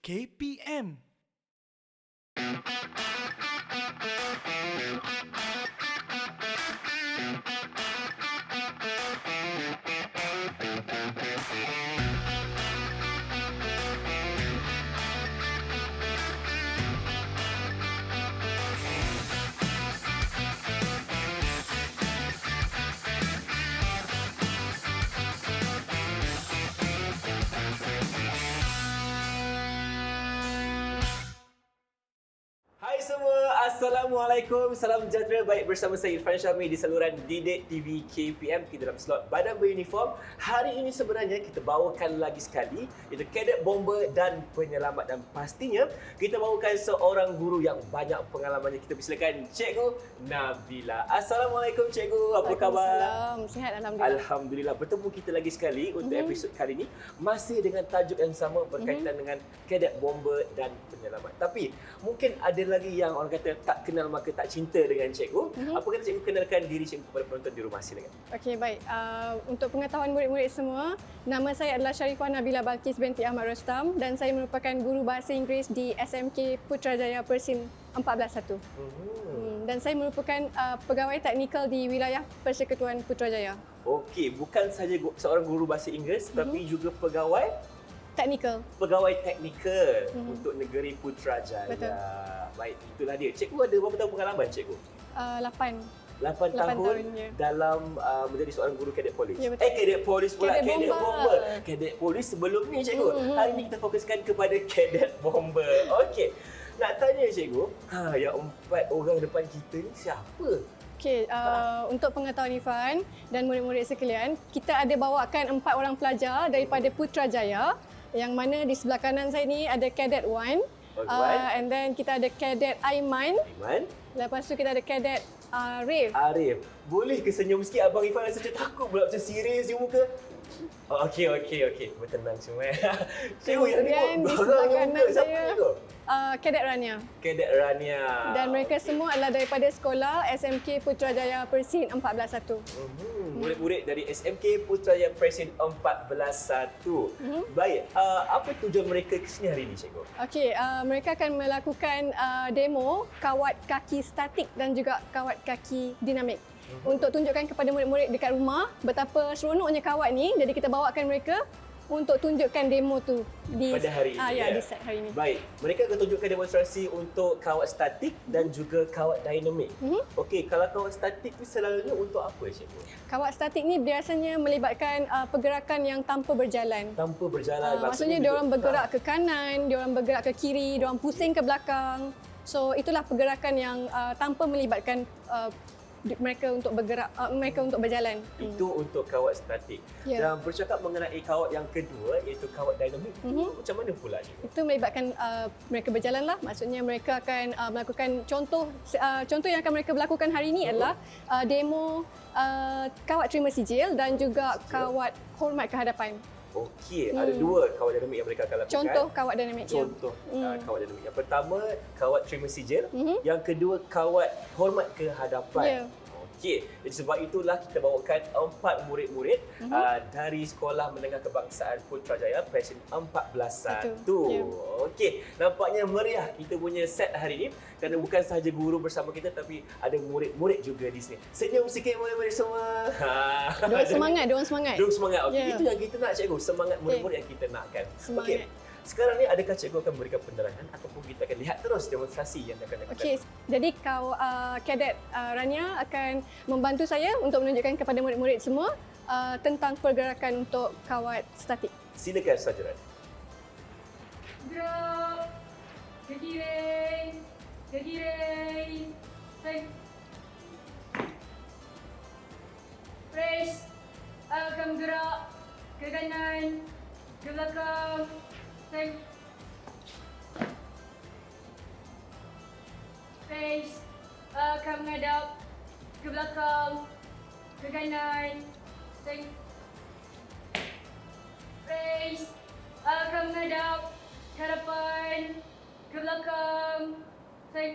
KPM. Hai semua, Assalamualaikum. Salam sejahtera. Baik, bersama saya Irfan Syahmi di saluran Didik TV KPM. Kita dalam slot badan beruniform. Hari ini sebenarnya kita bawakan lagi sekali, iaitu Kadet Bomber dan Penyelamat. Dan pastinya kita bawakan seorang guru yang banyak pengalamannya. Kita persilakan Cikgu Nabila. Assalamualaikum Cikgu, apa khabar? Waalaikumsalam. Sihat Alhamdulillah. Alhamdulillah, bertemu kita lagi sekali untuk episod kali ini. Masih dengan tajuk yang sama berkaitan dengan Kadet Bomber dan Penyelamat. Tapi mungkin ada lagi yang orang kata tak kenal maka tak cinta dengan cikgu. Apa kata cikgu kenalkan diri cikgu kepada penonton di rumah, silakan. Okey, baik. Untuk pengetahuan murid-murid semua, nama saya adalah Sharifah Nabila Balkis binti Ahmad Rostam dan saya merupakan guru bahasa Inggeris di SMK Putrajaya Persin 141. Dan saya merupakan pegawai teknikal di wilayah Persekutuan Putrajaya. Okey, bukan saja seorang guru bahasa Inggeris tapi juga pegawai Teknikal. teknikal untuk negeri Putrajaya. Betul. Baik, itulah dia. Cikgu ada berapa tahun pengalaman cikgu? 8. 8 tahun tahun, ya. dalam menjadi seorang guru kadet polis. Ya, betul. Kadet polis pula, Kadet kadet bomber. bomber. Kadet polis sebelum ni cikgu. Hari ni kita fokuskan kepada kadet bomber. Okey. Nak tanya cikgu, yang 4 orang depan kita ni siapa? Okey, untuk pengetahuan Irfan dan murid-murid sekalian, kita ada bawakan 4 orang pelajar daripada Putrajaya, yang mana di sebelah kanan saya ni ada Kadet Wan, and then kita ada Kadet Aiman, Aiman, lepas tu kita ada Kadet Arif. Arif. Boleh ke senyum sikit? Abang Irfan rasa macam takut pula, macam serius je muka. Oh, okey. Bertenang semua. Cikgu yang ni Kemudian di pun sebelah barang kanan muka. Siapa saya, tu? Kadet Rania. Kadet Rania. Dan mereka semua adalah daripada sekolah SMK Putrajaya Persin 141. Murid-murid dari SMK Putrajaya Persin 141. Baik, apa tujuan mereka ke sini hari ini, cikgu? Okey, mereka akan melakukan demo kawat kaki statik dan juga kawat kaki dinamik. Untuk tunjukkan kepada murid-murid dekat rumah betapa seronoknya kawat ni. Jadi kita bawakan mereka untuk tunjukkan demo tu di Pada hari ini. di set hari ini. Baik, mereka akan tunjukkan demonstrasi untuk kawat statik dan juga kawat dinamik. Okey, kalau kawat statik ni selalunya untuk apa, cikgu? Kawat statik ni biasanya melibatkan pergerakan yang tanpa berjalan. Tanpa berjalan. Maksudnya dia orang bergerak ke kanan, dia orang bergerak ke kiri, dia orang pusing ke belakang. So itulah pergerakan yang tanpa melibatkan mereka untuk bergerak, mereka untuk berjalan. Itu untuk kawat statik. Ya. Dan bercakap mengenai kawat yang kedua iaitu kawat dinamik. Macam mana pula, cikgu? Itu melibatkan mereka berjalan lah. Maksudnya mereka akan melakukan contoh yang akan mereka berlakukan hari ini adalah demo kawat terima sijil dan juga kawat hormat kehadapan. Okey, ada 2 kawat dinamik yang mereka akan lakukan. Contoh kawat dinamik. Contoh kawat dinamik. Yang pertama, kawat terima sijil. Yang kedua, kawat hormat kehadapan. Ya. Okey, jadi sebab itulah kita bawakan 4 murid-murid dari Sekolah Menengah Kebangsaan Putrajaya Persin 141. Ya. Okey, nampaknya meriah kita punya set hari ini kerana bukan sahaja guru bersama kita tapi ada murid-murid juga di sini. Senyum sikit murid-murid semua. Diorang semangat. Diorang semangat. Okey, Ya. itu yang kita nak, cikgu. Semangat murid-murid yang kita nakkan. Semangat. Okey. Sekarang ni adakah cikgu akan memberikan penerangan ataupun kita akan lihat terus demonstrasi yang akan dilakukan? Okey, jadi Kadet Rania akan membantu saya untuk menunjukkan kepada murid-murid semua tentang pergerakan untuk kawat statik. Silakan saja, Rania. Gerak ke kiri, Sing. Press, akan gerak ke kanan, ke belakang, Sing. Press, akan menghadap ke belakang, ke kanan, Sing. Press, akan menghadap ke hadapan, ke belakang, Sing.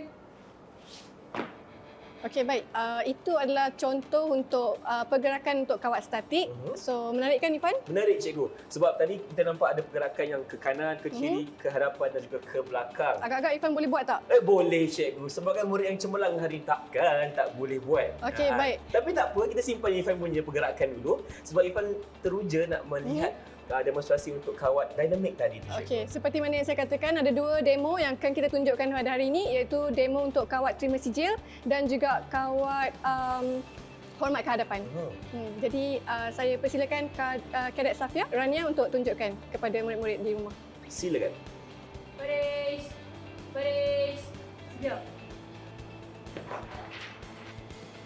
Okey, baik. Itu adalah contoh untuk pergerakan untuk kawat statik. So, menarik kan Ifan? Menarik cikgu. Sebab tadi kita nampak ada pergerakan yang ke kanan, ke kiri, ke hadapan dan juga ke belakang. Agak-agak Ifan boleh buat tak? Boleh cikgu. Sebagai murid yang cemerlang hari tak boleh buat. Okey, baik. Tapi tak apa, kita simpan Ifan punya pergerakan dulu. Sebab Ifan teruja nak melihat demonstrasi untuk kawat dinamik tadi tu. Okey, seperti mana yang saya katakan, ada dua demo yang akan kita tunjukkan pada hari ini, iaitu demo untuk kawat terima sijil dan juga kawat hormat kehadapan. Jadi saya persilakan Kadet Safia, Rania untuk tunjukkan kepada murid-murid di rumah. Silakan. Baris. Baris. Sekejap.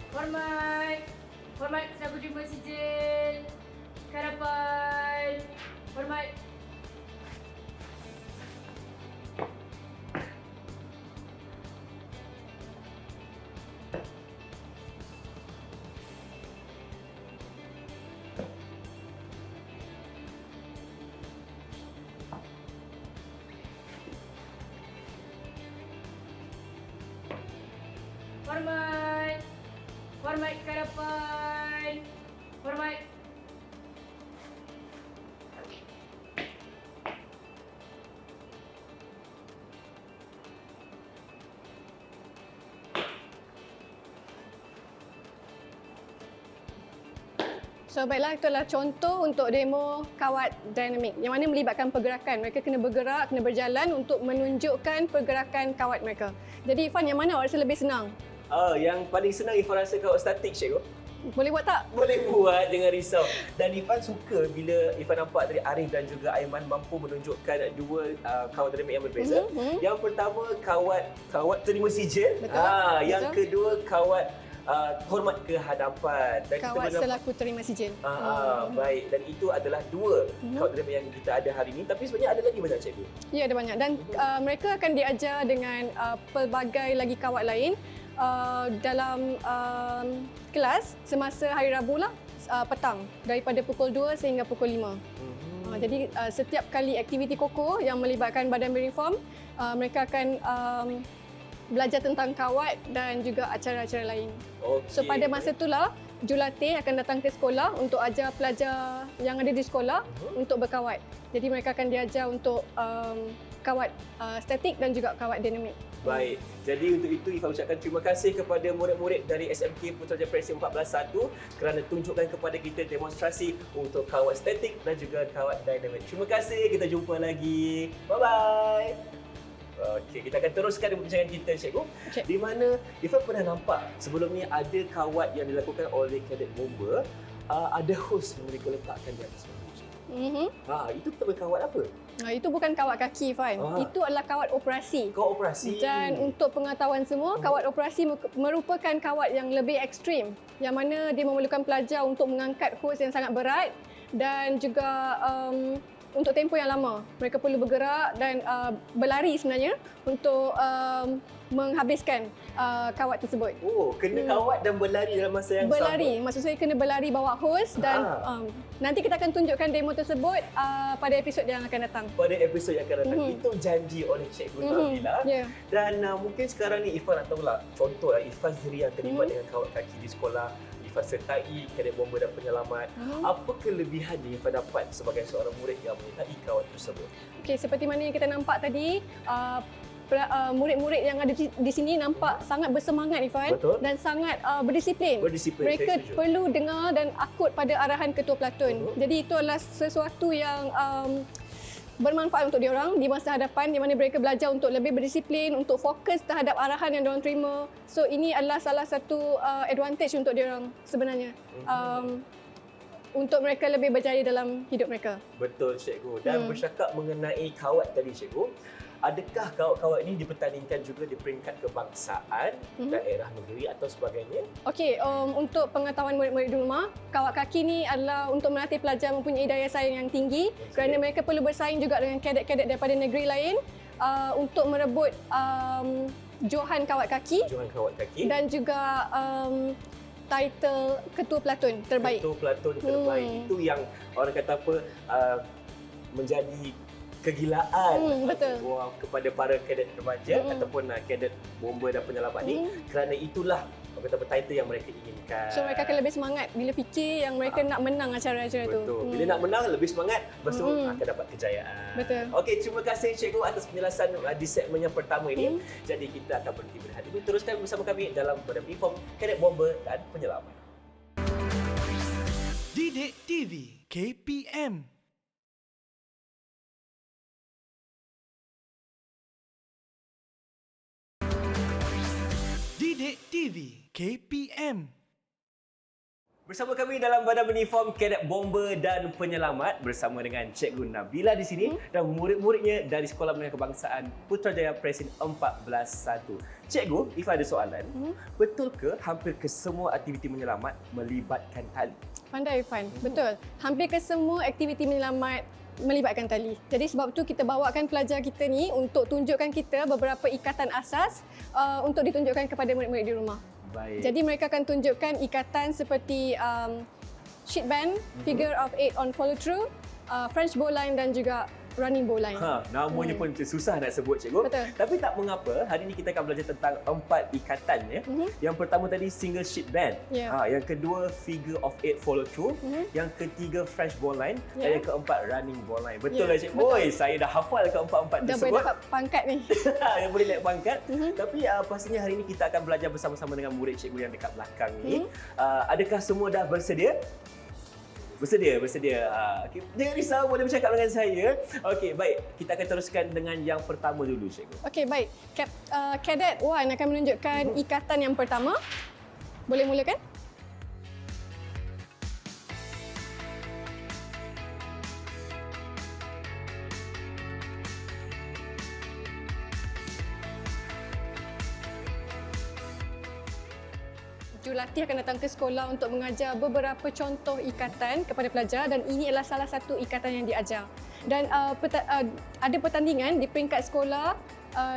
Hormat. Hormat selaku terima sijil. Harapan. Hormat. Hormat. Hormat ke hadapan. Hormat. So baiklah, itu adalah contoh untuk demo kawat dinamik yang mana melibatkan pergerakan. Mereka kena bergerak, kena berjalan untuk menunjukkan pergerakan kawat mereka. Jadi Ifan, yang mana awak rasa lebih senang? Yang paling senang Ifan rasa kawat statik cikgu. Boleh buat tak? Boleh buat, jangan risau. Dan Ifan suka bila Ifan nampak dari Arif dan juga Aiman mampu menunjukkan dua kawat dinamik yang berbeza. Yang pertama kawat terima sijil. Betul. Yang kedua kawat hormat ke hadapan. Dan Kawat selaku terima sijil. Baik, dan itu adalah dua kawat dinamik yang kita ada hari ini. Tapi sebenarnya ada lagi banyak cikgu. Ya, ada banyak. Dan mereka akan diajar dengan pelbagai lagi kawat lain dalam kelas semasa hari Rabu lah, petang daripada pukul 2 sehingga pukul 5. Jadi setiap kali aktiviti koko yang melibatkan badan beruniform, mereka akan belajar tentang kawat dan juga acara-acara lain. So pada masa itulah jurulatih akan datang ke sekolah untuk ajar pelajar yang ada di sekolah untuk berkawat. Jadi mereka akan diajar untuk kawat statik dan juga kawat dinamik. Baik, jadi untuk itu Ifan ucapkan terima kasih kepada murid-murid dari SMK Putrajaya Presin 141 kerana tunjukkan kepada kita demonstrasi untuk kawat statik dan juga kawat dinamik. Terima kasih, kita jumpa lagi. Bye-bye. Okey, kita akan teruskan perbincangan kita, cikgu. Okay. Di mana Ifan pernah nampak sebelum ni ada kawat yang dilakukan oleh kadet bomba, ada hos yang mereka letakkan di atas bambu. Itu kita kawat apa? Itu bukan kawat kaki, Fan. Itu adalah kawat operasi. Kawat operasi. Dan untuk pengetahuan semua, kawat operasi merupakan kawat yang lebih ekstrim, yang mana dia memerlukan pelajar untuk mengangkat hos yang sangat berat dan juga untuk tempoh yang lama. Mereka perlu bergerak dan berlari sebenarnya untuk menghabiskan kawat tersebut. Kena kawat dan berlari dalam masa yang berlari. sama. Maksud saya kena berlari bawa hos dan nanti kita akan tunjukkan demo tersebut pada episod yang akan datang. Pada episod yang akan datang. Itu janji oleh Cikgu Nabila. Dan mungkin sekarang ni Ifan nak tahulah, contohlah Ifan sendiri yang terlibat dengan kawat kaki di sekolah. Ifan sertai kadet bomba dan penyelamat. Apa kelebihan yang Ifan dapat sebagai seorang murid yang menyertai kawat tersebut? Okey, seperti mana yang kita nampak tadi, murid-murid yang ada di sini nampak sangat bersemangat, Ifan. Betul. Dan sangat berdisiplin. Mereka perlu dengar dan akut pada arahan ketua pelatun. Jadi itu adalah sesuatu yang bermanfaat untuk diorang di masa hadapan, di mana mereka belajar untuk lebih berdisiplin, untuk fokus terhadap arahan yang diorang terima. So ini adalah salah satu advantage untuk diorang sebenarnya. Untuk mereka lebih berjaya dalam hidup mereka. Betul, Cikgu. Dan bercakap mengenai kawat tadi, Cikgu, adakah kawat-kawat ini dipertandingkan juga di peringkat kebangsaan, daerah negeri atau sebagainya? Okey, untuk pengetahuan murid-murid di rumah, kawat kaki ni adalah untuk melatih pelajar mempunyai daya saing yang tinggi kerana mereka perlu bersaing juga dengan kadet-kadet daripada negeri lain untuk merebut johan kawat kaki dan juga title ketua pelatun terbaik. Ketua pelatun terbaik. Itu yang orang kata apa, menjadi kegilaan kepada para kadet remaja ataupun kadet bomba dan penyelamat ni, kerana itulah betapa title yang mereka inginkan. So mereka akan lebih semangat bila fikir yang mereka nak menang acara-acara tu. Betul. Bila nak menang lebih semangat, lepas tu akan dapat kejayaan. Betul. Okey, terima kasih cikgu atas penjelasan di segmen yang pertama ini. Jadi kita akan berhenti berhati ini. Teruskan bersama kami dalam Badan Uniform Kadet Bomber dan Penyelamat. Didik TV KPM. Didik TV KPM. Bersama kami dalam Badan Uniform Kadet Bomber dan Penyelamat bersama dengan Cikgu Nabila di sini dan murid-muridnya dari Sekolah Menengah Kebangsaan Putrajaya Presin 14-1. Cikgu, Ifah ada soalan. Betul ke hampir ke semua aktiviti menyelamat melibatkan tali? Pandai Irfan. Betul. Hampir ke semua aktiviti menyelamat melibatkan tali. Jadi sebab tu kita bawakan pelajar kita ni untuk tunjukkan kita beberapa ikatan asas untuk ditunjukkan kepada murid-murid di rumah. Baik. Jadi mereka akan tunjukkan ikatan seperti sheet band, figure of 8 on follow through, French bowline dan juga running bowline. Namanya pun susah nak sebut cikgu. Betul. Tapi tak mengapa, hari ini kita akan belajar tentang 4 ikatan ya. Yang pertama tadi single sheet band. Ya. Yang kedua figure of 8 follow through. Yang ketiga French bowline dan Ya. yang keempat running bowline. Betul Ya, lah cikgu. betul. Oi, saya dah hafal keempat-empat Dah tersebut. boleh dapat pangkat ni. Yang boleh naik pangkat. Tapi pastinya hari ini kita akan belajar bersama-sama dengan murid cikgu yang dekat belakang ni. Adakah semua dah bersedia? Bersedia. Okay. Jangan risau, boleh bercakap dengan saya. Okey, baik. Kita akan teruskan dengan yang pertama dulu, cikgu. Okey, baik. Cadet 1 akan menunjukkan ikatan yang pertama. Boleh mulakan? Jurulatih akan datang ke sekolah untuk mengajar beberapa contoh ikatan kepada pelajar dan ini adalah salah satu ikatan yang diajar. Dan ada pertandingan di peringkat sekolah,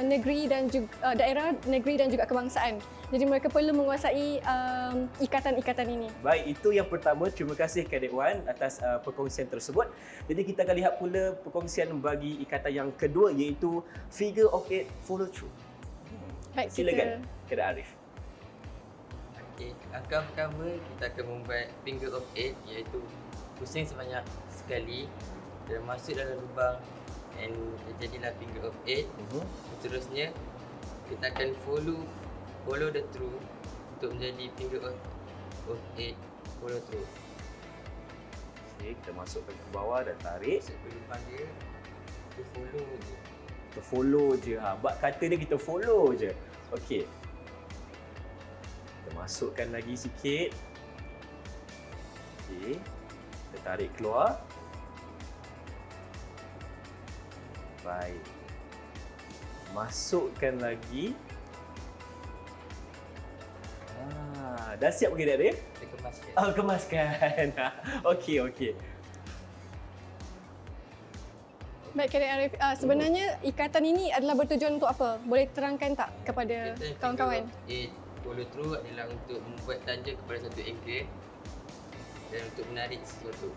negeri dan juga daerah, negeri dan juga kebangsaan. Jadi mereka perlu menguasai ikatan-ikatan ini. Baik, itu yang pertama. Terima kasih Kadet Wan atas perkongsian tersebut. Jadi kita akan lihat pula perkongsian bagi ikatan yang kedua iaitu figure of 8 follow through. Baik, Silakan Kadet Arif. Okey, langkah pertama kita akan membuat finger of 8 iaitu pusing sebanyak sekali dan masuk dalam lubang and jadilah finger of 8. Seterusnya kita akan follow the through untuk menjadi finger of 8 follow through. Okay, kita masukkan ke bawah dan tarik. Masuk ke lubang dia, kita follow je. Kita follow je. Bab kata dia kita follow je. Okey. Kita masukkan lagi sikit. Okey. Kita tarik keluar. Baik. Masukkan lagi. Dah siap ke dia? Kita kemaskan. Kemaskan. Okey. Baik, Kadet Arif. Sebenarnya ikatan ini adalah bertujuan untuk apa? Boleh terangkan tak kepada kawan-kawan? Finger of 8 follow through adalah untuk membuat tanja kepada satu angle dan untuk menarik sesuatu.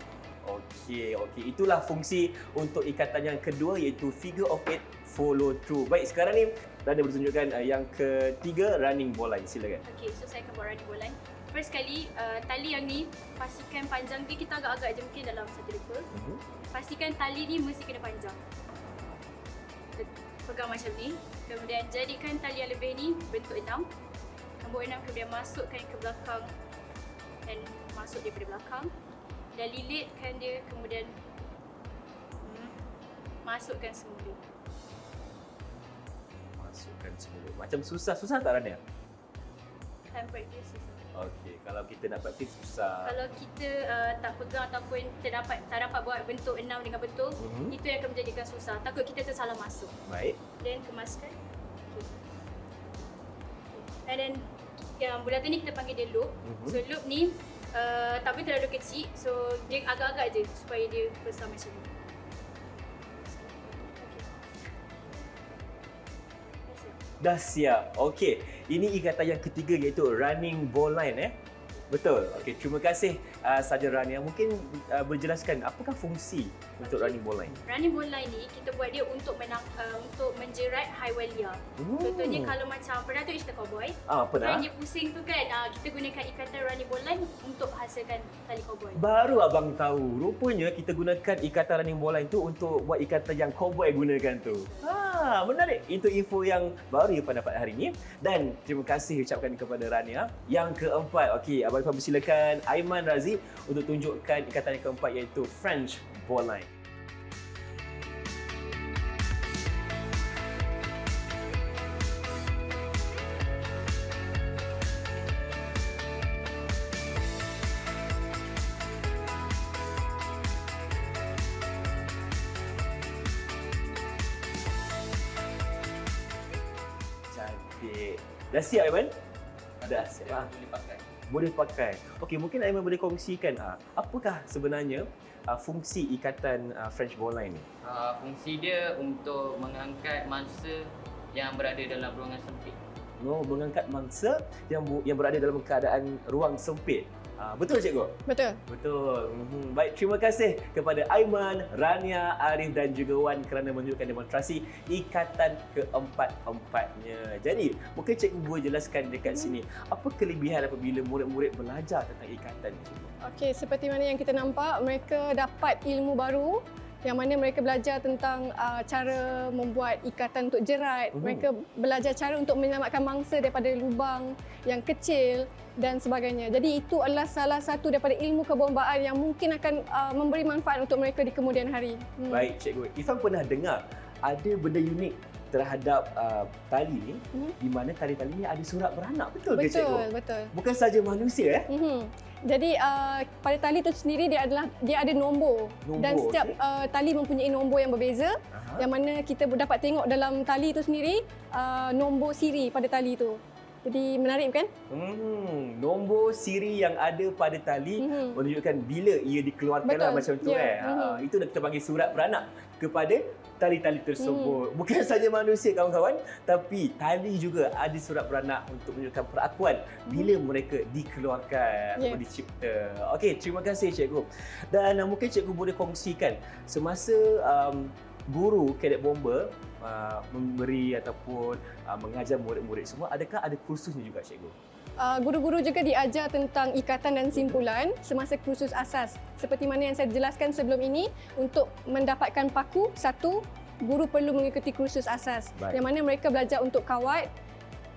Okey. Itulah fungsi untuk ikatan yang kedua iaitu figure of 8 follow through. Baik, sekarang ni Rana bertunjukkan yang ketiga running bowline. Silakan. Okay, so saya akan buat running bowline. First kali, tali yang ni pastikan panjang dia kita agak-agak je mungkin dalam 1 level. Pastikan tali ni mesti kena panjang. Pegang macam ni. Kemudian jadikan tali yang lebih ni bentuk 6. Nombor 6 kemudian masukkan ke belakang dan masuk daripada belakang. Dan lilitkan dia kemudian masukkan semula. Masukkan semula. Macam susah tak Rana? Time practice susah. Okey, kalau kita nak praktis susah. Kalau kita tak pegang ataupun tak dapat buat bentuk 6 dengan betul, itu yang akan menjadikan susah. Takut kita tersalah masuk. Baik. Then kemaskan. Okay. And then yang bulatan ni kita panggil dia loop. So loop ni tak boleh terlalu kecil. So dia agak-agak je supaya dia besar macam ni. Dah siap. Okey. Ini ikatan yang ketiga iaitu running bowline Betul. Okey, terima kasih Saja Rania. Mungkin berjelaskan apakah fungsi untuk running ball line? Running ball line ni kita buat dia untuk untuk menjerat haiwan liar. Contohnya kalau macam pernah tu cerita cowboy. Pernah. Kan dia pusing tu kan, kita gunakan ikatan running ball line untuk hasilkan tali cowboy. Baru abang tahu. Rupanya kita gunakan ikatan running ball line tu untuk buat ikatan yang cowboy gunakan tu. Menarik. Itu info yang baru yang dapat hari ini. Dan terima kasih ucapkan kepada Rania. Yang keempat, okey, abang persilakan Aiman Razi untuk tunjukkan ikatan yang keempat iaitu French ball line. Cantik. Dah siap Aiman? Dah siap. Boleh pakai. Boleh pakai. Okey, mungkin Aiman boleh kongsikan apakah sebenarnya fungsi ikatan French ball line ni? Fungsi dia untuk mengangkat mangsa yang berada dalam ruangan sempit. Mengangkat mangsa yang berada dalam keadaan ruang sempit. Betul cikgu? Betul. Betul. Baik, terima kasih kepada Aiman, Rania, Arif dan juga Wan kerana menunjukkan demonstrasi ikatan keempat-empatnya. Jadi, mungkin cikgu boleh jelaskan dekat sini, apa kelebihan apabila murid-murid belajar tentang ikatan ni, cikgu? Okey, seperti mana yang kita nampak, mereka dapat ilmu baru yang mana mereka belajar tentang cara membuat ikatan untuk jerat. Mereka belajar cara untuk menyelamatkan mangsa daripada lubang yang kecil dan sebagainya. Jadi itu adalah salah satu daripada ilmu kebombaan yang mungkin akan memberi manfaat untuk mereka di kemudian hari. Baik, cikgu. Ifan pernah dengar ada benda unik terhadap tali ni, di mana tali-tali ni ada surat beranak. Betul ke cikgu? Betul. Bukan saja manusia Jadi pada tali itu sendiri dia ada nombor dan setiap tali mempunyai nombor yang berbeza. Yang mana kita dapat tengok dalam tali itu sendiri nombor siri pada tali itu. Jadi menarik kan? Nombor siri yang ada pada tali menunjukkan bila ia dikeluarkan lah macam tu Itu kita panggil surat beranak kepada tali-tali tersebut. Bukan saja manusia kawan-kawan, tapi tali juga ada surat beranak untuk menunjukkan perakuan bila mereka dikeluarkan atau dicipta. Okey, terima kasih cikgu. Dan mungkin cikgu boleh kongsikan semasa guru Cadet Bomber memberi ataupun mengajar murid-murid semua, adakah ada kursusnya juga cikgu? Guru-guru juga diajar tentang ikatan dan simpulan semasa kursus asas. Seperti mana yang saya jelaskan sebelum ini, untuk mendapatkan paku satu, guru perlu mengikuti kursus asas. Yang mana mereka belajar untuk kawat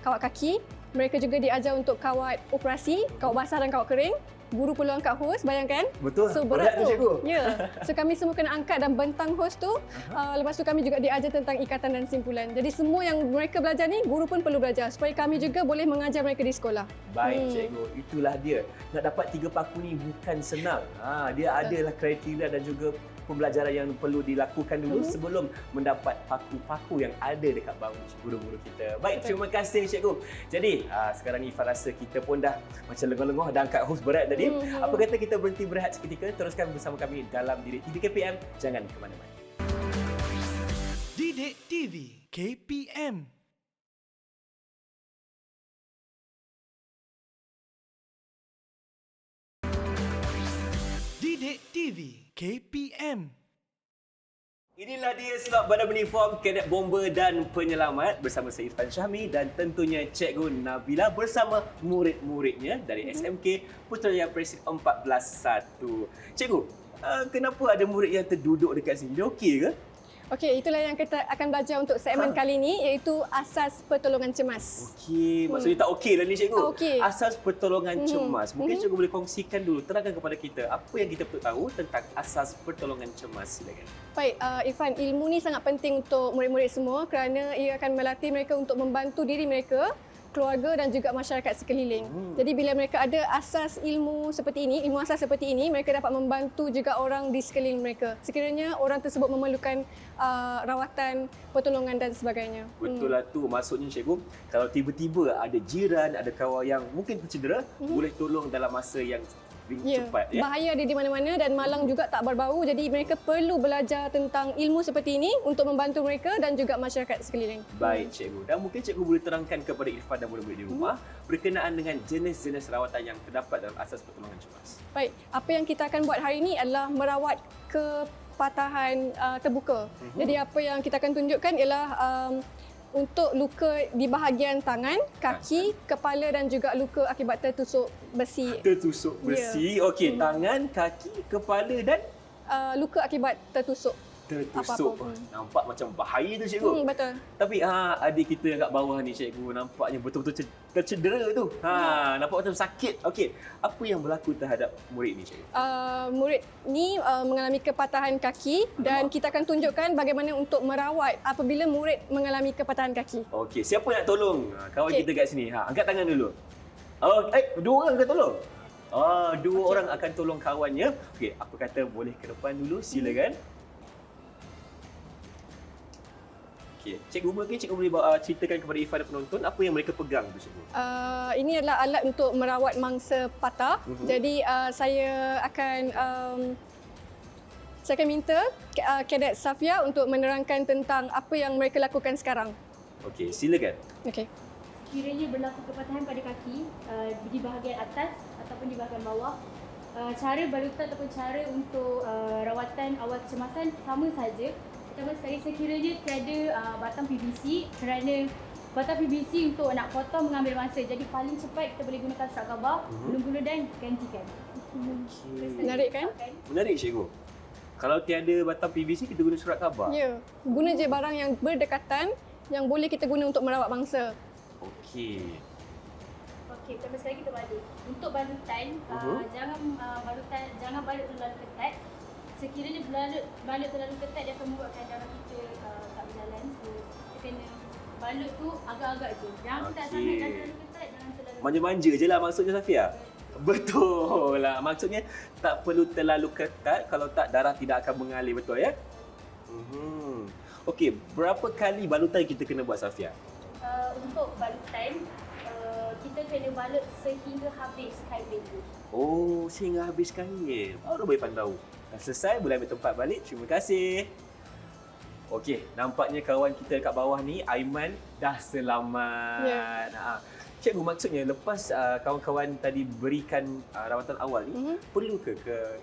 kaki. Mereka juga diajar untuk kawat operasi, kawat basah dan kawat kering. Guru perlu angkat hos, bayangkan. Betul. So berat tu. Cikgu. Ya. So kami semua kena angkat dan bentang hos tu. Lepas tu kami juga diajar tentang ikatan dan simpulan. Jadi semua yang mereka belajar ni, guru pun perlu belajar supaya kami juga boleh mengajar mereka di sekolah. Baik cikgu, itulah dia. Nak dapat 3 paku ni bukan senang. Dia adalah kriteria dan juga pembelajaran yang perlu dilakukan dulu sebelum mendapat paku-paku yang ada dekat bawah guru-guru kita. Baik, terima kasih cikgu. Jadi, sekarang ni Ifan rasa kita pun dah macam lengoh-lengoh dah angkat hos berat tadi. Apa kata kita berhenti berehat seketika, teruskan bersama kami dalam Didik TV KPM. Jangan ke mana-mana. Didik TV KPM. Didik TV KPM. Inilah dia slot Badan Uniform Cadet Bomber dan Penyelamat bersama saya Irfan Syahmi dan tentunya Cikgu Nabila bersama murid-muridnya dari SMK Putrajaya Persib 14-1. Cikgu, kenapa ada murid yang terduduk dekat sini? Dia okey ke? Okey, itulah yang kita akan belajar untuk segmen kali ini, iaitu asas pertolongan cemas. Okey, maksudnya tak okey lah ni cikgu. Okey. Asas pertolongan cemas. Mungkin cikgu boleh kongsikan dulu, terangkan kepada kita apa yang kita perlu tahu tentang asas pertolongan cemas. Silakan. Baik, Irfan, ilmu ni sangat penting untuk murid-murid semua kerana ia akan melatih mereka untuk membantu diri mereka, keluarga dan juga masyarakat sekeliling. Jadi bila mereka ada asas ilmu seperti ini, ilmu asas seperti ini, mereka dapat membantu juga orang di sekeliling mereka. Sekiranya orang tersebut memerlukan rawatan, pertolongan dan sebagainya. Betul lah tu. Maksudnya cikgu, kalau tiba-tiba ada jiran, ada kawan yang mungkin tercedera, boleh tolong dalam masa yang Ya, cepat ya. bahaya dia di mana-mana dan malang juga tak berbau. Jadi mereka perlu belajar tentang ilmu seperti ini untuk membantu mereka dan juga masyarakat sekeliling. Baik cikgu, dan mungkin cikgu boleh terangkan kepada Irfan dan murid-murid di rumah berkenaan dengan jenis-jenis rawatan yang terdapat dalam asas pertolongan cemas. Baik, apa yang kita akan buat hari ini adalah merawat kepatahan terbuka. Jadi apa yang kita akan tunjukkan ialah untuk luka di bahagian tangan, kaki, kepala dan juga luka akibat tertusuk besi. Tertusuk besi, okey, tangan, kaki, kepala dan Luka akibat tertusuk. tertusuk. Apa-apa. Nampak macam bahaya tu cikgu. Betul. Tapi adik kita yang kat bawah ni cikgu nampaknya betul-betul tercedera tu. Nampak macam sakit. Okey, apa yang berlaku terhadap murid ni cikgu? Murid ni mengalami kepatahan kaki dan kita akan tunjukkan bagaimana untuk merawat apabila murid mengalami kepatahan kaki. Okey, siapa nak tolong? Kawan Okey. kita kat sini. Angkat tangan dulu. Dua orang akan tolong. Dua orang akan tolong kawannya. Okey, apa kata boleh ke depan dulu? Silakan. Okey, cikgu mungkin cikgu boleh ceritakan kepada Irfan dan penonton apa yang mereka pegang tu cikgu. Ini adalah alat untuk merawat mangsa patah. Jadi saya akan minta Kadet Safia untuk menerangkan tentang apa yang mereka lakukan sekarang. Okey, silakan. Okey. Kiranya berlaku kepatahan pada kaki di bahagian atas ataupun di bahagian bawah, cara balutan ataupun cara untuk rawatan awal kecemasan sama saja. Pertama sekali sekiranya tiada batang PVC, kerana batang PVC untuk nak potong mengambil masa. Jadi paling cepat kita boleh gunakan surat khabar, guna-guna dan gantikan. Menarik kan? Menarik cikgu. Kalau tiada batang PVC kita guna surat khabar. Ya. Guna je barang yang berdekatan yang boleh kita guna untuk merawat mangsa. Okey. Okey, pertama sekali kita balik. Untuk balutan, jangan balut terlalu ketat. Sekiranya balut terlalu ketat, dia akan membuatkan darah kita tak berjalan. So, kita kena balut tu agak-agak je. Jangan tak sangat dan terlalu ketat, jangan terlalu Manja-manja je lah maksudnya Safia. Betul lah. Maksudnya tak perlu terlalu ketat, kalau tak darah tidak akan mengalir, betul ya? Okey, berapa kali balutan kita kena buat Safia? Untuk balutan, kita kena balut sehingga habis kain baju. Oh, sehingga habis kain. Baru boleh pandau. Dah selesai, boleh ambil tempat balik. Terima kasih. Okey, nampaknya kawan kita kat bawah ni, Aiman, dah selamat. Ya. Cikgu, maksudnya lepas kawan-kawan tadi berikan rawatan awal ni, perlu ke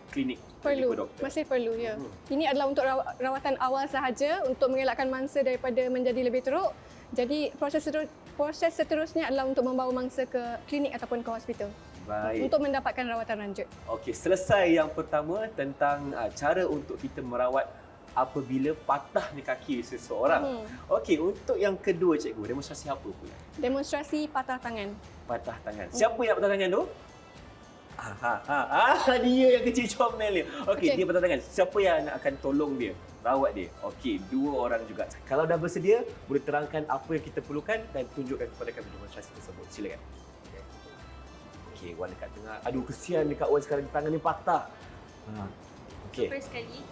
klinik? Perlu, jumpa doktor? masih perlu, ya. Ini adalah untuk rawatan awal sahaja untuk mengelakkan mangsa daripada menjadi lebih teruk. Jadi proses seterusnya adalah untuk membawa mangsa ke klinik ataupun ke hospital. Baik. Untuk mendapatkan rawatan lanjut. Okey, selesai yang pertama tentang cara untuk kita merawat apabila patahnya kaki seseorang. Okey, untuk yang kedua cikgu, demonstrasi apa pula? Demonstrasi patah tangan. Patah tangan. Siapa yang patah tangan tu? Dia yang kecil comel ni. Okey, dia patah tangan. Siapa yang akan tolong dia? Rawat dia. Okey, dua orang juga. Kalau dah bersedia, boleh terangkan apa yang kita perlukan dan tunjukkan kepada kami demonstrasi tersebut. Silakan. Okey, Wan dekat tengah. Aduh, kesian dekat Wan sekarang tangan ni patah. Okey. First sekali,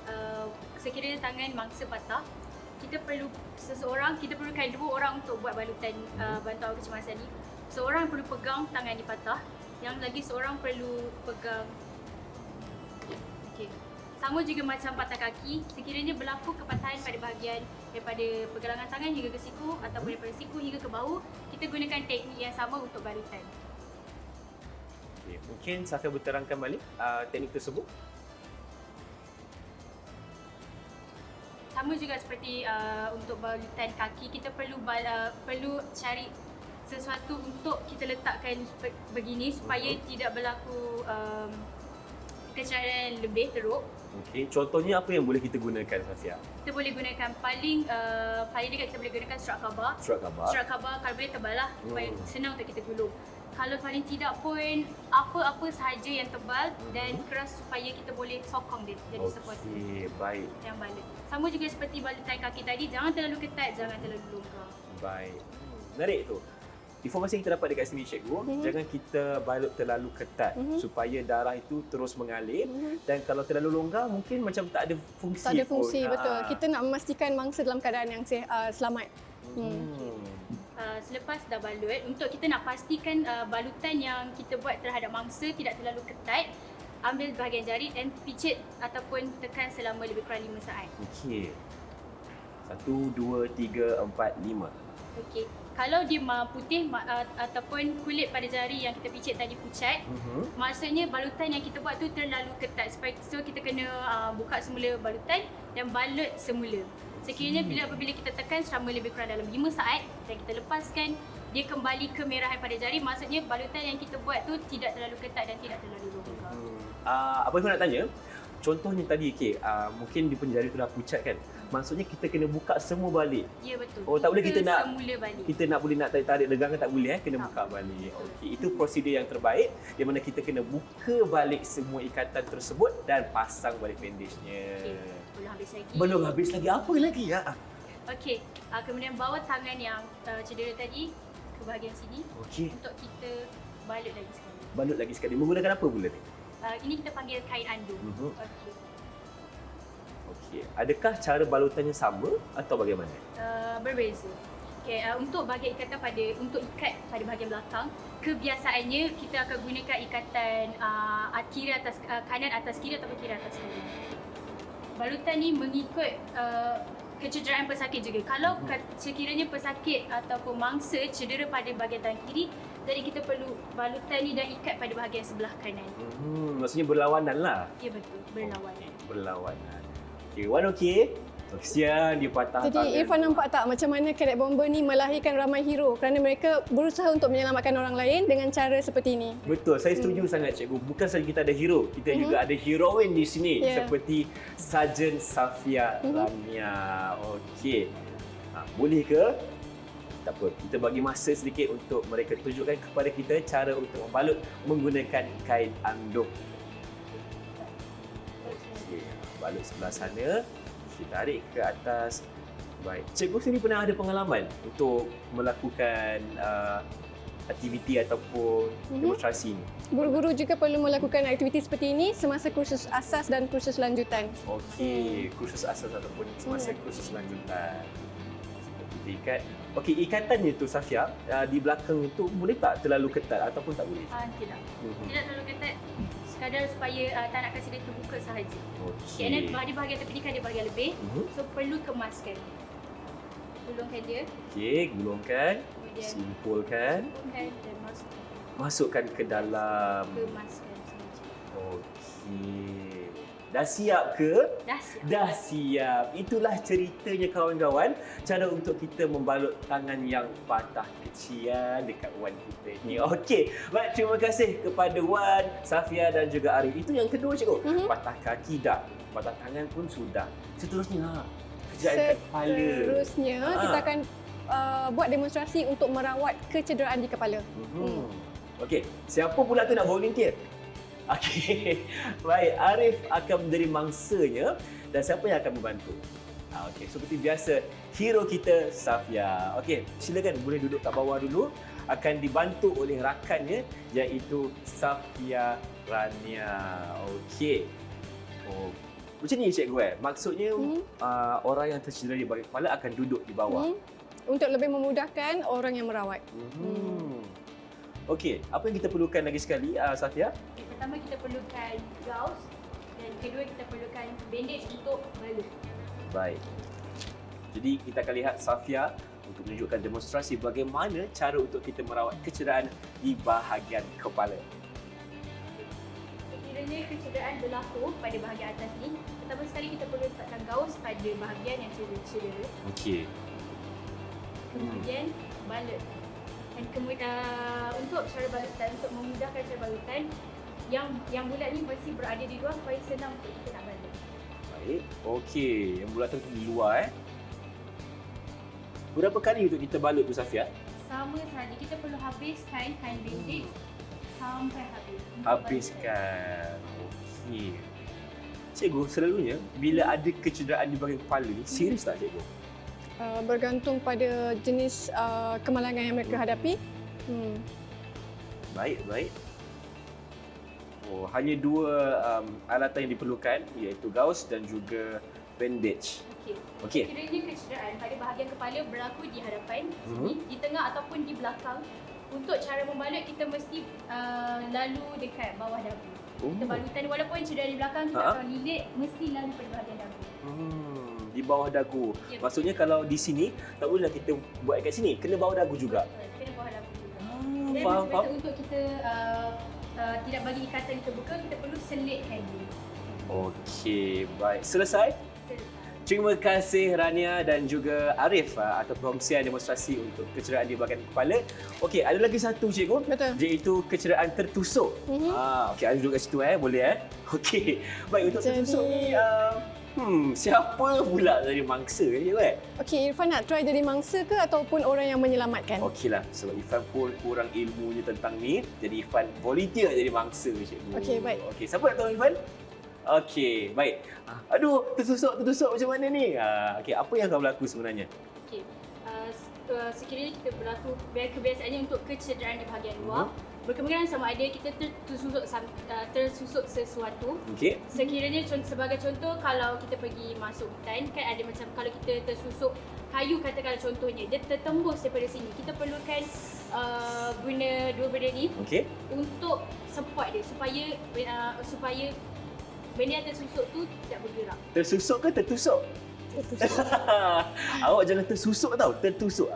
sekiranya tangan mangsa patah, kita perlukan dua orang untuk buat balutan bantuan kecemasan ni. Seorang perlu pegang tangan ni patah, yang lagi seorang perlu pegang. Okey. Sama juga macam patah kaki, sekiranya berlaku kepatahan pada bahagian daripada pergelangan tangan hingga ke siku ataupun daripada siku hingga ke bahu, kita gunakan teknik yang sama untuk balutan. Okay. Mungkin Safia boleh terangkan balik teknik tersebut. Sama juga seperti untuk balutan kaki, kita perlu cari sesuatu untuk kita letakkan begini supaya tidak berlaku kecederaan lebih teruk. Okey, contohnya apa yang boleh kita gunakan Safia? Kita boleh gunakan paling dekat, kita boleh gunakan surat khabar. Surat khabar. Surat khabar kalau boleh tebal lah supaya senang untuk kita gulung. Kalau paling tidak pun apa-apa sahaja yang tebal dan keras supaya kita boleh sokong dia jadi support. Okey, baik. Yang balut. Sama juga seperti balutan kaki tadi, jangan terlalu ketat, jangan terlalu longgar. Baik. Menarik tu. Informasi yang kita dapat dekat sini cikgu, jangan kita balut terlalu ketat supaya darah itu terus mengalir dan kalau terlalu longgar mungkin macam tak ada fungsi. Tak ada fungsi, pun. betul. Kita nak memastikan mangsa dalam keadaan yang selamat. Selepas dah balut, untuk kita nak pastikan balutan yang kita buat terhadap mangsa tidak terlalu ketat, ambil bahagian jari dan pijit ataupun tekan selama lebih kurang 5 saat. Okey. 1, 2, 3, 4, 5. Okey. Kalau dia putih ataupun kulit pada jari yang kita pijit tadi pucat, maksudnya balutan yang kita buat tu terlalu ketat. So kita kena buka semula balutan dan balut semula. Sekiranya apabila kita tekan selama lebih kurang dalam 5 saat dan kita lepaskan, dia kembali kemerahan pada jari, maksudnya balutan yang kita buat tu tidak terlalu ketat dan tidak terlalu longgar. Apa yang nak tanya, contohnya tadi mungkin di penjari tu dah pucat kan. Maksudnya kita kena buka semua balik. Ya, betul. Oh, tak boleh kita nak semula balik. Kita boleh nak tarik legangkan tak boleh kena buka balik. Okey, itu prosedur yang terbaik di mana kita kena buka balik semua ikatan tersebut dan pasang balik bandage-nya. Okey, belum habis lagi. Belum habis lagi, apa lagi ya? Okey, kemudian bawa tangan yang cedera tadi ke bahagian sini Okey, untuk kita balut lagi sekali. balut lagi sekali. Menggunakan apa pula ni? Ini kita panggil kain andung. Okey. Okey, adakah cara balutannya sama atau bagaimana? Berbeza. Okay, untuk bahagian ikatan untuk ikat pada bahagian belakang, kebiasaannya kita akan gunakan ikatan kiri atas kanan atas kiri ataupun kiri atas kanan. Balutan ni mengikut kecederaan pesakit juga. Kalau sekiranya pesakit ataupun mangsa cedera pada bahagian tangan kiri, jadi kita perlu balutan ni dan ikat pada bahagian sebelah kanan. Maksudnya berlawanan lah. Ya, betul, berlawanan. Berlawanan. Okey, Wan okey. Kesian dia patah tangan. Jadi Irfan nampak tak macam mana Cadet Bomber ni melahirkan ramai hero kerana mereka berusaha untuk menyelamatkan orang lain dengan cara seperti ini. Betul, saya setuju sangat cikgu. Bukan saja kita ada hero, kita juga ada heroin di sini seperti Sarjan Safia Rania. Okey. Boleh ke? Tak apa, kita bagi masa sedikit untuk mereka tunjukkan kepada kita cara untuk membalut menggunakan kain andung. Okey, balut sebelah sana. Kita tarik ke atas. Baik. Cikgu sendiri pernah ada pengalaman untuk melakukan aktiviti ataupun demonstrasi ni? Guru-guru juga perlu melakukan aktiviti seperti ini semasa kursus asas dan kursus lanjutan. Okey, kursus asas ataupun semasa kursus lanjutan. Seperti itu ikat. Okey, ikatannya tu Safia, di belakang itu boleh tak terlalu ketat ataupun tak boleh? Tidak. Tidak terlalu ketat. Sekadar supaya tak nak kasi dia terbuka sahaja. Okey. Kerana di bahagian tepi ni kan ada bahagian lebih. So perlu kemaskan. Gulungkan dia. Okey, gulungkan, Kemudian simpulkan, gulungkan dan masukkan. masukkan ke dalam. Kemaskan sahaja. Okey. Dah siap ke? Dah siap. Dah siap. Itulah ceritanya kawan-kawan. Cara untuk kita membalut tangan yang patah kecian dekat Wan kita ni. Okey. Baik, terima kasih kepada Wan, Safia dan juga Arif. Itu yang kedua cikgu. Patah kaki dah. Patah tangan pun sudah. Seterusnya kejadian kepala. Seterusnya kita akan buat demonstrasi untuk merawat kecederaan di kepala. Okey. Siapa pula tu nak volunteer? Okey. Baik, Arif akan menjadi mangsanya dan siapa yang akan membantu? Okey, seperti biasa, hero kita Safia. Okey, silakan boleh duduk kat bawah dulu. Akan dibantu oleh rakannya iaitu Safia Rania. Okey. Oh, macam ni cikgu maksudnya orang yang tercedera di bahagian kepala akan duduk di bawah. Untuk lebih memudahkan orang yang merawat. Okey, apa yang kita perlukan lagi sekali Safia? Pertama kita perlukan gauze dan kedua kita perlukan bandage untuk balut. Baik. Jadi kita akan lihat Safia untuk menunjukkan demonstrasi bagaimana cara untuk kita merawat kecederaan di bahagian kepala. Sekiranya kecederaan berlaku pada bahagian atas ni, pertama sekali kita perlu letakkan gauze pada bahagian yang cedera. Okey. Kemudian balut. Dan kemudian untuk cara balutan, untuk memudahkan cara balutan, yang bulat ni mesti berada di luar supaya senang untuk kita nak balut. Baik. Okey, yang bulatan tu di luar Berapa kali untuk kita balut tu Safia? Sama sahaja, kita perlu habiskan kain bandage sampai habis. Habiskan. Okey. Cikgu, selalunya bila ada kecederaan di bahagian kepala ni, serius tak cikgu? Bergantung pada jenis kemalangan yang mereka hadapi. Baik, baik. Oh, hanya dua alatan yang diperlukan iaitu gauze dan juga bandage. Okey. Sekiranya kecederaan pada bahagian kepala berlaku di hadapan, sini, di tengah ataupun di belakang, untuk cara membalut kita mesti lalu dekat bawah dagu. Kita balutan walaupun sudah di belakang kita akan lilit mesti lalu pada bahagian dagu. Di bawah dagu. Ya, Maksudnya kalau di sini tak bolehlah kita buat kat sini, kena bawah dagu juga. Kena bawah dagu juga. Dan Faham, macam biasa untuk kita tidak bagi ikatan terbuka, kita perlu selit handle. Okey, baik. Selesai? Selesai. Terima kasih Rania dan juga Arif atas perkongsian demonstrasi untuk kecederaan di bahagian kepala. Okey, ada lagi satu cikgu. Betul. Iaitu kecederaan tertusuk. Okey, ada duduk kat situ boleh Okey. Baik, untuk tertusuk ni siapa pula jadi mangsa cikgu Okey, Irfan nak try jadi mangsa ke ataupun orang yang menyelamatkan? Okeylah, sebab Irfan pun kurang ilmunya tentang ni. Jadi Irfan volunteer jadi mangsa cikgu. Okey, baik. Okey, siapa nak tahu Irfan? Okey, baik. Aduh, tertusuk macam mana ni? Okey, apa yang akan berlaku sebenarnya? Okey. Sekiranya kita berlaku kebiasaannya untuk kecederaan di bahagian luar, berkemungkinan sama ada kita tersusuk sesuatu. Okey. Sekiranya sebagai contoh, kalau kita pergi masuk hutan, kan ada macam kalau kita tersusuk kayu katakanlah contohnya, dia tertembus daripada sini. Kita perlukan guna dua benda ni untuk support dia supaya benda yang tersusuk tu tidak bergerak. Tersusuk ke tertusuk? Awak jangan tersusuk tau, tertusuk.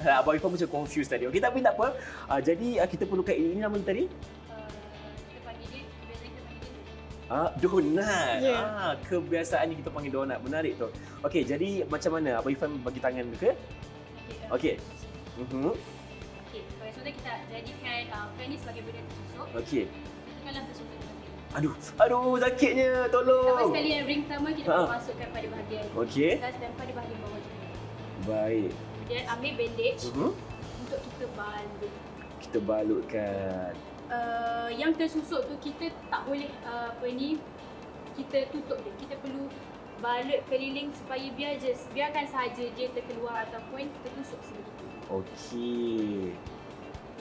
Abang Irfan macam confused tadi. Okey, tapi tak apa. Jadi kita perlukan ini nama tadi? Kita panggil dia, kebiasaan kita panggil dia Donat. Ya. Kebiasaannya kita panggil donat. Menarik tu. Okey, jadi macam mana? Abang Irfan bagi tangan ke? Okey. Okey, pada contoh kita jadikan pen ni sebagai benda tersusuk. Okey. Katakanlah tersusuk di bahagian. Aduh, sakitnya. Tolong. Lepas sekali yang ring pertama kita perlu masukkan pada bahagian Okey. atas dan pada bahagian bawah juga. Baik. Kemudian ambil bandage untuk kita balut. Kita balutkan. Yang tersusuk tu kita tak boleh kita tutup dia. Kita perlu balut keliling supaya biarkan sahaja dia terkeluar ataupun tertusuk sebegitu. Okey.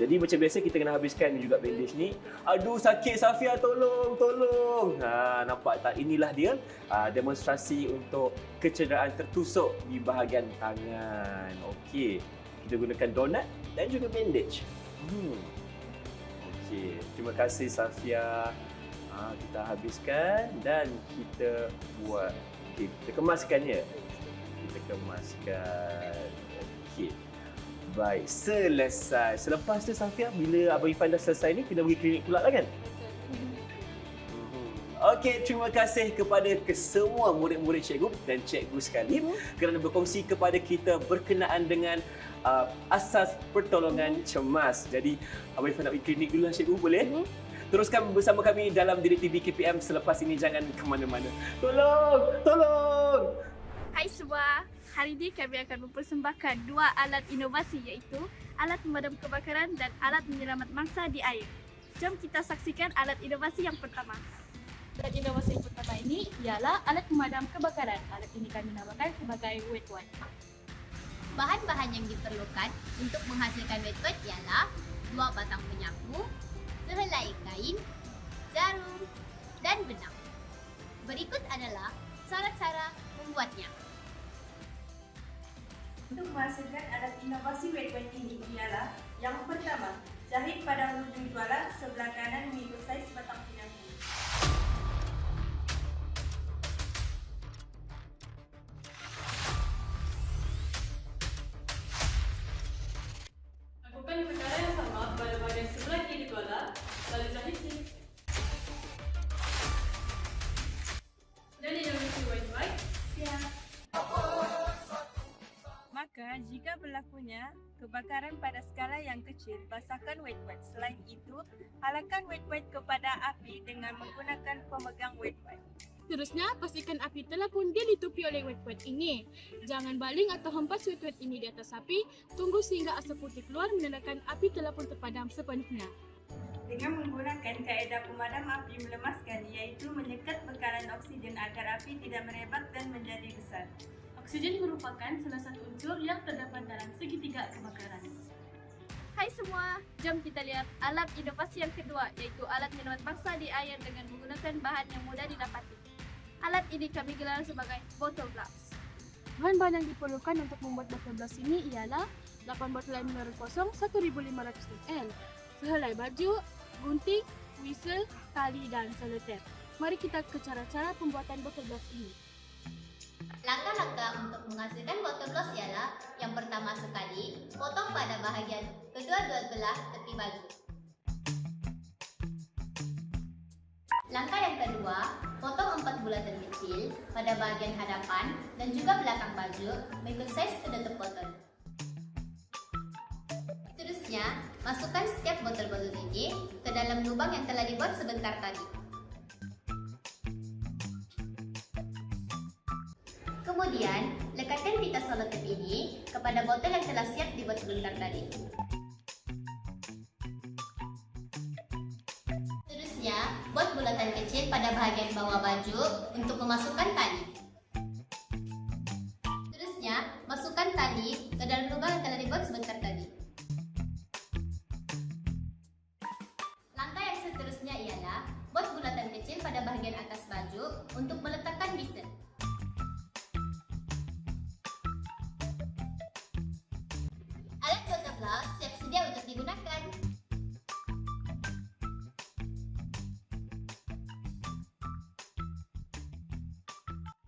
Jadi macam biasa kita kena habiskan juga bandage ni. Aduh, sakit Safia, tolong. Nampak tak? Inilah dia demonstrasi untuk kecederaan tertusuk di bahagian tangan. Okey. Kita gunakan donat dan juga bandage. Okey. Terima kasih Safia. Kita habiskan dan kita buat. Okey, kita kemaskannya. Kita kemaskan. Okey. Baik, selesai. Selepas tu Safia, bila Abang Irfan dah selesai ni, kena pergi klinik pula lah kan? Okey, terima kasih kepada kesemua murid-murid cikgu dan cikgu sekalian kerana berkongsi kepada kita berkenaan dengan asas pertolongan cemas. Jadi, Abang Irfan nak pergi klinik dulu lah cikgu, boleh? Teruskan bersama kami dalam Didik TV KPM selepas ini, jangan ke mana-mana. Tolong! Hai semua, hari ini kami akan mempersembahkan dua alat inovasi iaitu alat pemadam kebakaran dan alat menyelamat mangsa di air. Jom kita saksikan alat inovasi yang pertama. Alat inovasi yang pertama ini ialah alat pemadam kebakaran. Alat ini kami namakan sebagai wet wipe. Bahan-bahan yang diperlukan untuk menghasilkan wet wipe ialah 2 batang penyapu, sehelai kain, jarum dan benang. Berikut adalah cara-cara membuatnya. Untuk menghasilkan alat inovasi wet wipe ini ialah yang pertama, jahit pada hujung jualan sebelah kanan mengikut saiz batang penyapu. Lakukan perkara yang sama pada bahagian sebelah kiri tuala, lalu jahit sini. Dan inovasi wet wipe siap. Maka, jika berlakunya kebakaran pada skala yang kecil, basahkan wet wipe. Selain itu, halakan wet wipe kepada api dengan menggunakan pemegang wet wipe. Seterusnya, pastikan api telah pun ditutupi oleh wet wipe ini. Jangan baling atau hempas wet wipe ini di atas api. Tunggu sehingga asap putih keluar menandakan api telah pun terpadam sepenuhnya. Dengan menggunakan kaedah pemadam api melemaskan, iaitu menyekat bekalan oksigen agar api tidak merebak dan menjadi besar. Oksigen merupakan salah satu unsur yang terdapat dalam segitiga kebakaran. Hai semua, jom kita lihat alat inovasi yang kedua, iaitu alat menyelamat mangsa di air dengan menggunakan bahan yang mudah didapati. Alat ini kami gelar sebagai bottle gloves. Bahan-bahan yang diperlukan untuk membuat botol gloves ini ialah 8 botol air mineral kosong 1500 ml, sehelai baju, gunting, whistle, tali dan selotip. Mari kita ke cara-cara pembuatan botol gloss ini. Langkah-langkah untuk menghasilkan botol gloss ialah yang pertama sekali, potong pada bahagian kedua-dua belah tepi baju. Langkah yang kedua, potong 4 bulatan kecil pada bahagian hadapan dan juga belakang baju mengikut saiz penutup botol. Seterusnya, masukkan setiap botol-botol ini ke dalam lubang yang telah dibuat sebentar tadi. Kemudian, lekatkan pita selotip ini kepada botol yang telah siap dibuat sebentar tadi. Seterusnya, buat bulatan kecil pada bahagian bawah baju untuk memasukkan tali. Seterusnya, masukkan tali ke dalam lubang yang telah dibuat sebentar tadi. Langkah yang seterusnya ialah buat bulatan kecil pada bahagian atas baju untuk meletakkan whistle. Alat botol gloss siap sedia untuk digunakan.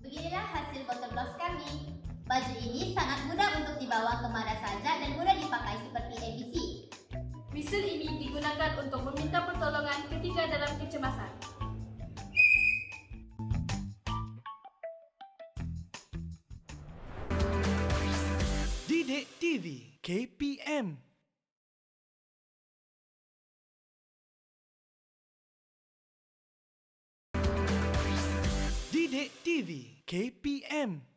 Beginilah hasil botol gloss kami. Baju ini sangat mudah untuk dibawa kemana saja dan mudah dipakai seperti ABC. Whistle ini digunakan untuk meminta pertolongan ketika dalam kecemasan. Didik TV KPM. Didik TV KPM.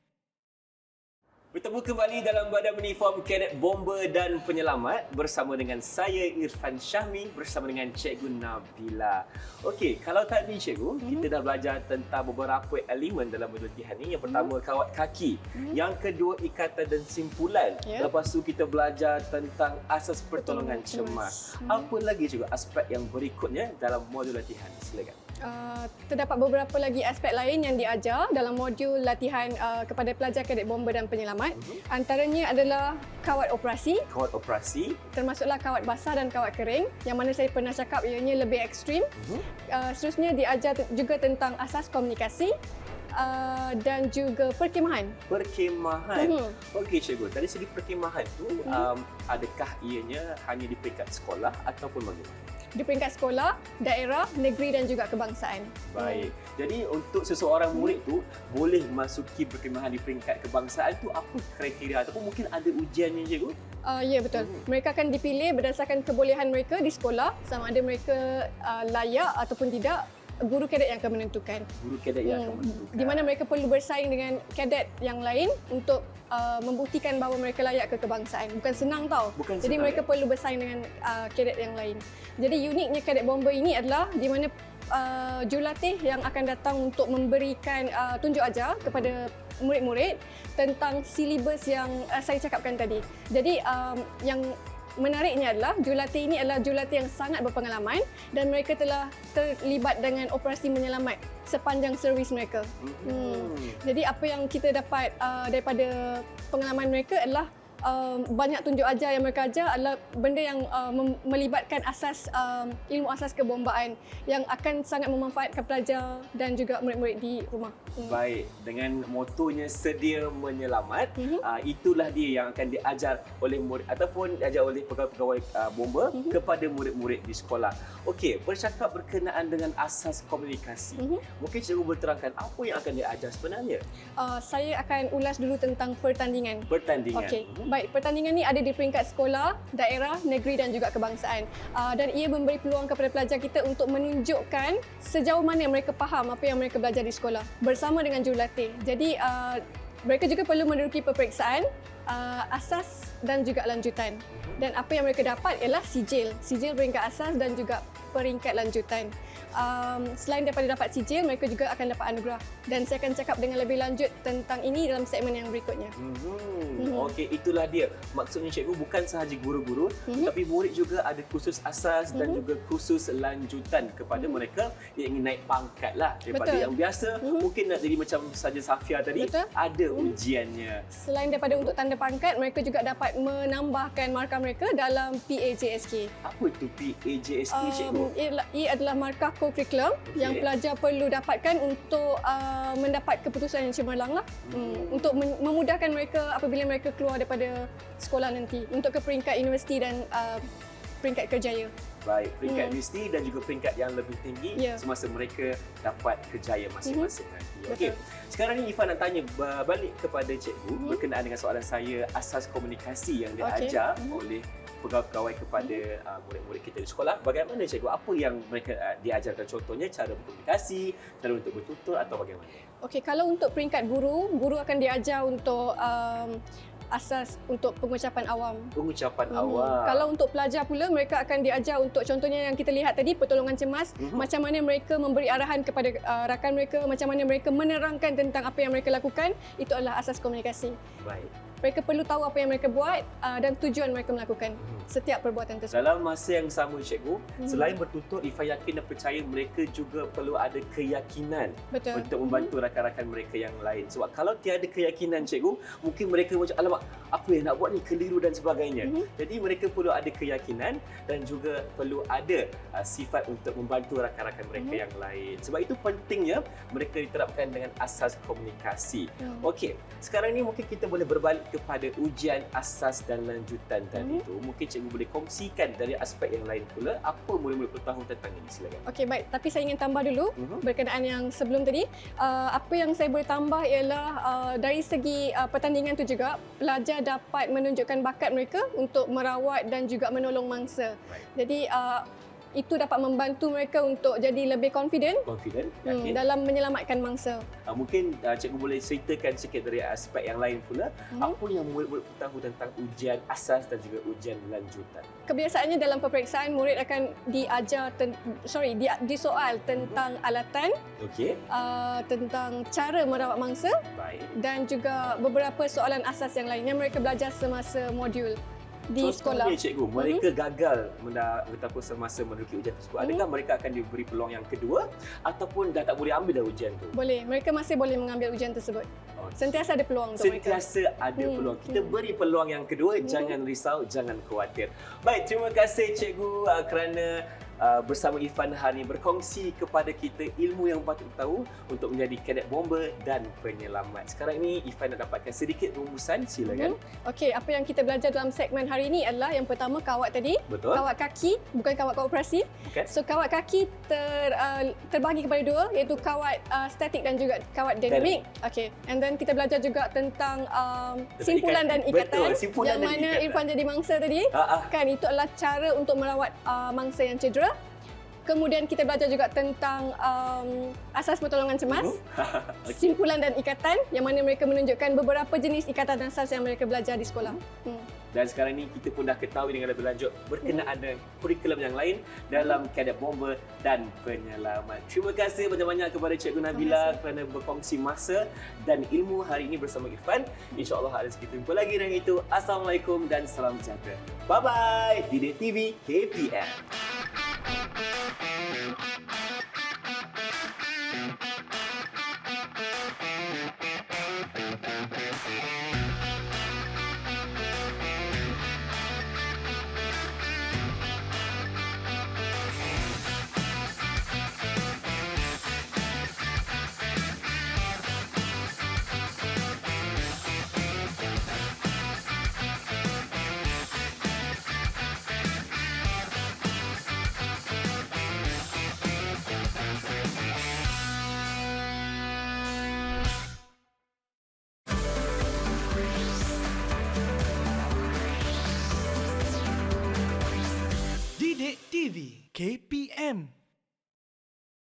Bertemu kembali dalam badan uniform Kadet Bomber dan Penyelamat bersama dengan saya Irfan Syahmi bersama dengan Cikgu Nabila. Okey, kalau tadi Cikgu, kita dah belajar tentang beberapa elemen dalam latihan ni. Yang pertama kawat kaki, yang kedua ikatan dan simpulan. Lepas tu kita belajar tentang asas pertolongan cemas. Apa lagi juga aspek yang berikutnya dalam modul latihan? Silakan. Terdapat beberapa lagi aspek lain yang diajar dalam modul latihan kepada pelajar Kadet Bomber dan Penyelamat. Antaranya adalah kawat operasi. Kawat operasi. Termasuklah kawat basah dan kawat kering yang mana saya pernah cakap ianya lebih ekstrim. Seterusnya diajar juga tentang asas komunikasi dan juga perkhemahan. Perkhemahan. Okey Cikgu, dari segi perkhemahan tu adakah ianya hanya di peringkat sekolah ataupun bagaimana? Di peringkat sekolah, daerah, negeri dan juga kebangsaan. Baik. Jadi untuk seseorang murid tu boleh masuki perkhemahan di peringkat kebangsaan tu apa kriteria ataupun mungkin ada ujiannya Cikgu? Ya betul. Mereka akan dipilih berdasarkan kebolehan mereka di sekolah, sama ada mereka layak ataupun tidak. Guru kadet yang akan menentukan. Guru kadet yang akan menentukan. Di mana mereka perlu bersaing dengan kadet yang lain untuk membuktikan bahawa mereka layak ke kebangsaan. Bukan senang tau. Bukan Jadi senang, mereka perlu bersaing dengan kadet yang lain. Jadi uniknya Kadet Bomber ini adalah di mana jurulatih yang akan datang untuk memberikan tunjuk ajar kepada murid-murid tentang silibus yang saya cakapkan tadi. Jadi yang menariknya adalah jurulatih ini adalah jurulatih yang sangat berpengalaman dan mereka telah terlibat dengan operasi menyelamat sepanjang servis mereka. Jadi apa yang kita dapat daripada pengalaman mereka adalah banyak tunjuk ajar yang mereka ajar adalah benda yang melibatkan asas ilmu asas kebombaan yang akan sangat memanfaatkan pelajar dan juga murid-murid di rumah. Baik, dengan motonya sedia menyelamat, itulah dia yang akan diajar oleh murid ataupun diajar oleh pegawai-pegawai bomber kepada murid-murid di sekolah. Okey, bercakap berkenaan dengan asas komunikasi. Mungkin cikgu berterangkan apa yang akan diajar sebenarnya? Saya akan ulas dulu tentang pertandingan. Pertandingan. Okey. Baik, pertandingan ni ada di peringkat sekolah, daerah, negeri dan juga kebangsaan. Dan ia memberi peluang kepada pelajar kita untuk menunjukkan sejauh mana mereka faham apa yang mereka belajar di sekolah bersama dengan jurulatih. Jadi mereka juga perlu meneruki peperiksaan asas dan juga lanjutan. Dan apa yang mereka dapat ialah sijil peringkat asas dan juga peringkat lanjutan. Selain daripada dapat sijil, mereka juga akan dapat anugerah. Dan saya akan cakap dengan lebih lanjut tentang ini dalam segmen yang berikutnya. Okey, itulah dia. Maksudnya cikgu bukan sahaja guru-guru, tapi murid juga ada kursus asas dan juga kursus lanjutan kepada mereka yang ingin naik pangkat lah. Daripada yang biasa, mungkin nak jadi macam saja Safia tadi, ada ujiannya. Selain daripada untuk tanda pangkat, mereka juga dapat menambahkan markah mereka dalam PAJSK. Apa itu PAJSK cikgu? Ia adalah markah co-curriculum yang pelajar perlu dapatkan untuk mendapat keputusan yang cemerlang lah. Untuk memudahkan mereka apabila mereka keluar daripada sekolah nanti untuk ke peringkat universiti dan peringkat kerjaya. Baik, peringkat universiti dan juga peringkat yang lebih tinggi semasa mereka dapat kerjaya masing-masing nanti. Okey. Sekarang ni Ifan nak tanya balik kepada cikgu berkenaan dengan soalan saya asas komunikasi yang diajar oleh pegawai-pegawai kepada murid-murid kita di sekolah. Bagaimana cikgu? Apa yang mereka diajarkan? Contohnya cara berkomunikasi, cara untuk bertutur atau bagaimana? Okey, kalau untuk peringkat guru akan diajar untuk asas untuk pengucapan awam. Pengucapan awam. Kalau untuk pelajar pula, mereka akan diajar untuk contohnya yang kita lihat tadi, pertolongan cemas, macam mana mereka memberi arahan kepada rakan mereka, macam mana mereka menerangkan tentang apa yang mereka lakukan, itu adalah asas komunikasi. Baik. Mereka perlu tahu apa yang mereka buat dan tujuan mereka melakukan setiap perbuatan tersebut. Dalam masa yang sama cikgu, selain bertutur, Ifan yakin dan percaya mereka juga perlu ada keyakinan untuk membantu rakan-rakan mereka yang lain. Sebab kalau tiada keyakinan cikgu, mungkin mereka macam alamak, apa yang nak buat ni keliru dan sebagainya. Jadi mereka perlu ada keyakinan dan juga perlu ada sifat untuk membantu rakan-rakan mereka yang lain. Sebab itu pentingnya mereka diterapkan dengan asas komunikasi. Okey, sekarang ni mungkin kita boleh berbalik kepada ujian asas dan lanjutan tadi itu. Mungkin cikgu boleh kongsikan dari aspek yang lain pula apa murid-murid perlu tahu tentang ini. Silakan. Okey, baik. Tapi saya ingin tambah dulu berkenaan yang sebelum tadi. Apa yang saya boleh tambah ialah dari segi pertandingan itu juga pelajar dapat menunjukkan bakat mereka untuk merawat dan juga menolong mangsa. Jadi itu dapat membantu mereka untuk jadi lebih confident dalam menyelamatkan mangsa. Mungkin cikgu boleh ceritakan sikit dari aspek yang lain pula, apa yang murid-murid tahu tentang ujian asas dan juga ujian lanjutan. Kebiasaannya dalam peperiksaan murid akan diajar disoal tentang alatan, tentang cara merawat mangsa dan juga beberapa soalan asas yang lain yang mereka belajar semasa modul di sekolah. Contohnya cikgu, mereka gagal ataupun semasa menduduki ujian tersebut. Adakah mereka akan diberi peluang yang kedua ataupun dah tak boleh ambil dah ujian tu? Boleh, mereka masih boleh mengambil ujian tersebut. Sentiasa ada peluang untuk mereka. Sentiasa ada peluang. Kita beri peluang yang kedua, jangan risau, jangan khawatir. Baik, terima kasih cikgu kerana bersama Ifan hari ini berkongsi kepada kita ilmu yang patut tahu untuk menjadi kadet bomber dan penyelamat. Sekarang ini Ifan nak dapatkan sedikit rumusan, silakan. Okey, apa yang kita belajar dalam segmen hari ini adalah yang pertama kawat tadi. Betul. Kawat kaki, bukan kawat operasi. So kawat kaki terbahagi kepada dua, iaitu kawat statik dan juga kawat dinamik. Okey, and then kita belajar juga tentang simpulan dan ikatan. Betul, simpulan yang dan mana ikatan. Irfan jadi mangsa tadi. Kan itu adalah cara untuk merawat mangsa yang cedera. Kemudian kita belajar juga tentang asas pertolongan cemas, simpulan dan ikatan yang mana mereka menunjukkan beberapa jenis ikatan asas yang mereka belajar di sekolah. Dan sekarang ni kita pun dah ketahui dengan lebih lanjut berkenaan dengan kurikulum yang lain dalam kadet bomber dan penyelamat. Terima kasih banyak-banyak kepada Cikgu Nabila kerana berkongsi masa dan ilmu hari ini bersama Irfan. InsyaAllah ada kita jumpa lagi dengan itu. Assalamualaikum dan salam sejahtera. Bye-bye. Didik TV KPM. Didik TV KPM